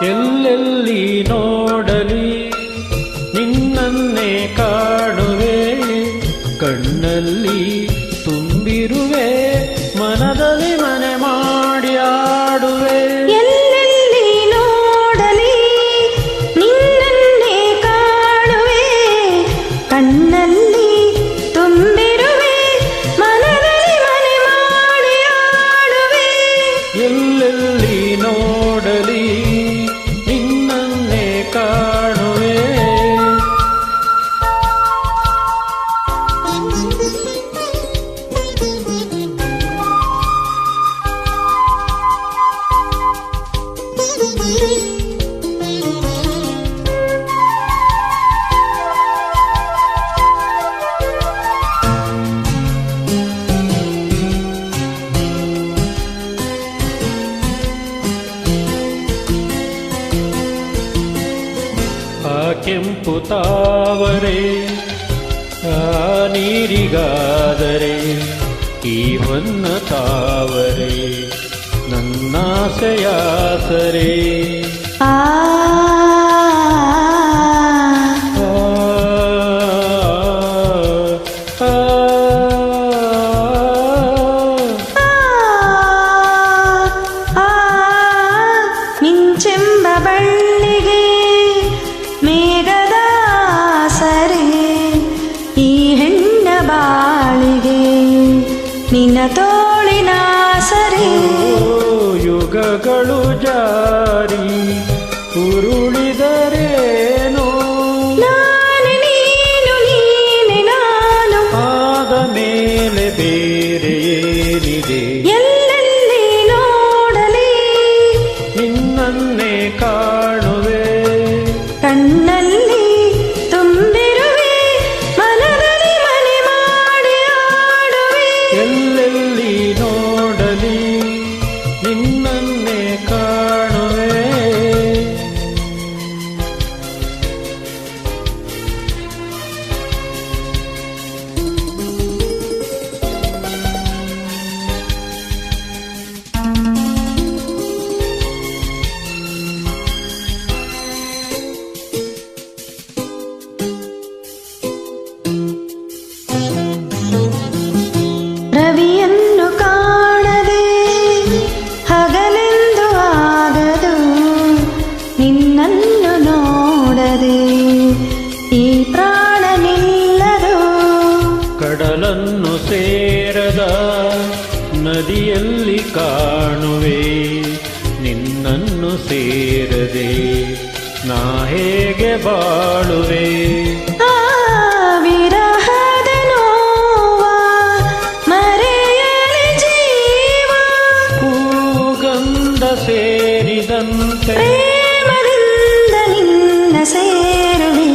ಎಲ್ಲೆಲ್ಲಿ ನೋಡಲಿ ನಿನ್ನನ್ನೇ ಕಾಣುವೆ, ಕಣ್ಣಲ್ಲಿ ತುಂಬಿರುವೆ, ಮನದಲ್ಲಿ ಮನೆ ಮಾಡಿ ಆಡುವೆ. ಎಲ್ಲೆಲ್ಲಿ ನೋಡಲಿ ನಿನ್ನನ್ನೇ ಕಾಣುವೆ, ಕಣ್ಣಲ್ಲಿ ತುಂಬಿರುವೆ, ಮನದಲ್ಲಿ ಮನೆ ಮಾಡಿ ಆಡುವೆ. ಎಲ್ಲೆಲ್ಲಿ ನೋಡಲಿ ನಿನ್ನನ್ನೇ ಕಾಣುವೆ. ಆ ಕೆಂಪು ತಾವರೆ ಆ ನೀರಿಗಾದರೆ ಈ ಹೊನ್ನ ತಾವರೆ ನನ್ನಾಸೆಯಾಸರೆ. ಆ ಮಿಂಚೆಂಬ ಬಳ್ಳಿಗೆ ಮೇಘದ ಸರೆ, ಈ ಹೆಣ್ಣ ಬಾಳಿಗೆ ನಿನ್ನ ತೋಳಿನ ಸರೆ. ಯುಗಗಳು ಜಾರಿ ಉರುಳಿದರೇನೋ, ನಾನು ನೀನು ನೀನೆ ನಾನು, ಆದ ಮೇಲೆ ಬೇರೆ ಏನಿದೆ. ಎಲ್ಲೆಲ್ಲಿ ನೋಡಲಿ ನಿನ್ನನ್ನೇ ಕಾಣುವೆ, ಕಣ್ಣಲ್ಲಿ ತುಂಬಿರುವೆ, ಮನದಲ್ಲಿ ಮನೆ ಮಾಡಿ ಆಡುವೆ. ಎಲ್ಲೆಲ್ಲಿ ನೋಡಲಿ ನಿನ್ನನ್ನೇ ಕಾಣುವೆ. ರವಿಯನ್ನು ಕಾಣದೆ ಹಗಲೆಂದು ಆಗದು, ನಿನ್ನನ್ನು ನೋಡದೆ ಈ ಪ್ರಾಣ ನಿಲ್ಲದು. ಕಡಲನ್ನು ಸೇರದ ನದಿಯಲ್ಲಿ ಕಾಣುವೆ, ನಿನ್ನನ್ನು ಸೇರದೆ ನಾ ಹೇಗೆ ಬಾಳುವೆ. ಆ ವಿರಹದ ನೋವ ಮರೆಯಲಿ ಜೀವ, ಹೂಗಂಧ ಸೇರಿದಂತೆ ಪ್ರೇಮದಿಂದ ನಿನ್ನ ಸೇರುವೆ.